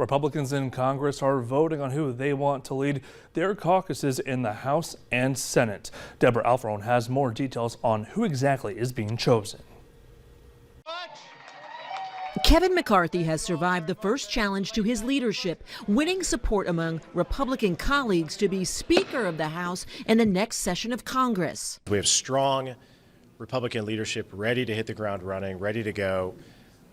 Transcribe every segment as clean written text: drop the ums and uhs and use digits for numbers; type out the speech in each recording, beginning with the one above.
Republicans in Congress are voting on who they want to lead their caucuses in the House and Senate. Deborah Alfarone has more details on who exactly is being chosen. Kevin McCarthy has survived the first challenge to his leadership, winning support among Republican colleagues to be Speaker of the House in the next session of Congress. We have strong Republican leadership ready to hit the ground running, ready to go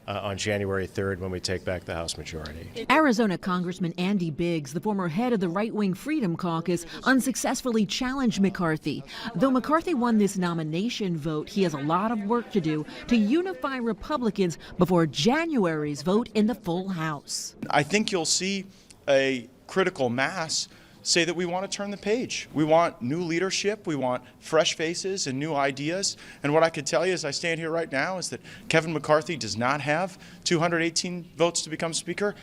on January 3rd when we take back the House majority. Arizona Congressman Andy Biggs, the former head of the right-wing Freedom Caucus, unsuccessfully challenged McCarthy. Though McCarthy won this nomination vote, he has a lot of work to do to unify Republicans before January's vote in the full House. I think you'll see a critical mass say that we want to turn the page. We want new leadership, we want fresh faces and new ideas. And what I could tell you as I stand here right now is that Kevin McCarthy does not have 218 votes to become Speaker.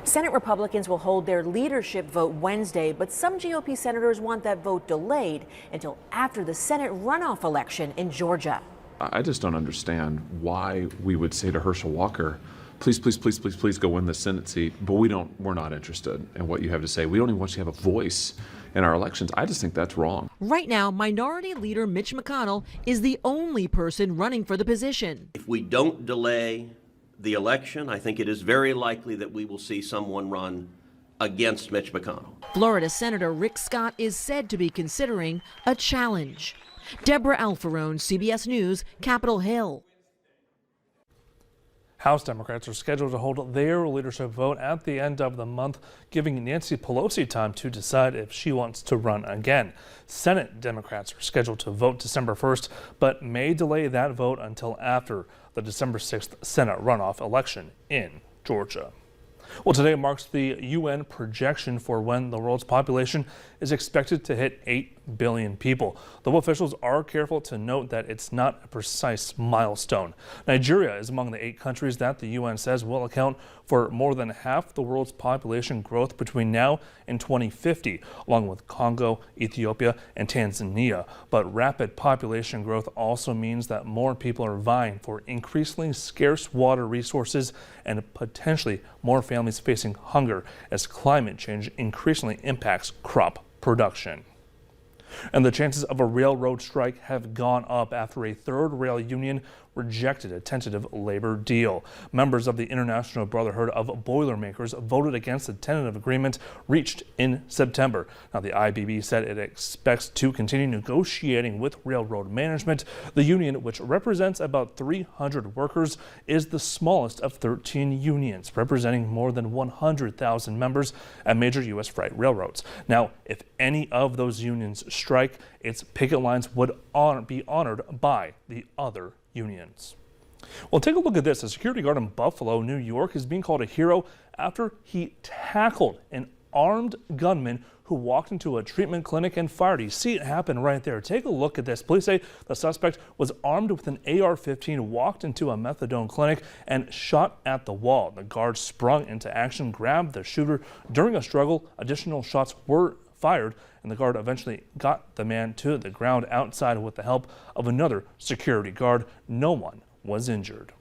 Senate Republicans will hold their leadership vote Wednesday, but some GOP senators want that vote delayed until after the Senate runoff election in Georgia. I just don't understand why we would say to Herschel Walker, please, please, please, please, please go win the Senate seat, but we're not interested in what you have to say. We don't even want you to have a voice in our elections. I just think that's wrong. Right now, Minority Leader Mitch McConnell is the only person running for the position. If we don't delay the election, I think it is very likely that we will see someone run against Mitch McConnell. Florida Senator Rick Scott is said to be considering a challenge. Deborah Alfarone, CBS News, Capitol Hill. House Democrats are scheduled to hold their leadership vote at the end of the month, giving Nancy Pelosi time to decide if she wants to run again. Senate Democrats are scheduled to vote December 1st, but may delay that vote until after the December 6th Senate runoff election in Georgia. Well, today marks the UN projection for when the world's population is expected to hit 8 billion people. Though officials are careful to note that it's not a precise milestone. Nigeria is among the 8 countries that the UN says will account for more than half the world's population growth between now and 2050, along with Congo, Ethiopia, and Tanzania. But rapid population growth also means that more people are vying for increasingly scarce water resources and potentially more families facing hunger as climate change increasingly impacts crop production. And the chances of a railroad strike have gone up after a third rail union rejected a tentative labor deal. Members of the International Brotherhood of Boilermakers voted against the tentative agreement reached in September. Now, the IBB said it expects to continue negotiating with railroad management. The union, which represents about 300 workers, is the smallest of 13 unions, representing more than 100,000 members at major U.S. freight railroads. Now, if any of those unions strike, its picket lines would be honored by the other unions. Well, take a look at this. A security guard in Buffalo, New York, is being called a hero after he tackled an armed gunman who walked into a treatment clinic and fired. You see it happen right there. Take a look at this. Police say the suspect was armed with an AR-15, walked into a methadone clinic, and shot at the wall. The guard sprung into action, grabbed the shooter. During a struggle, additional shots were fired, and the guard eventually got the man to the ground outside with the help of another security guard. No one was injured.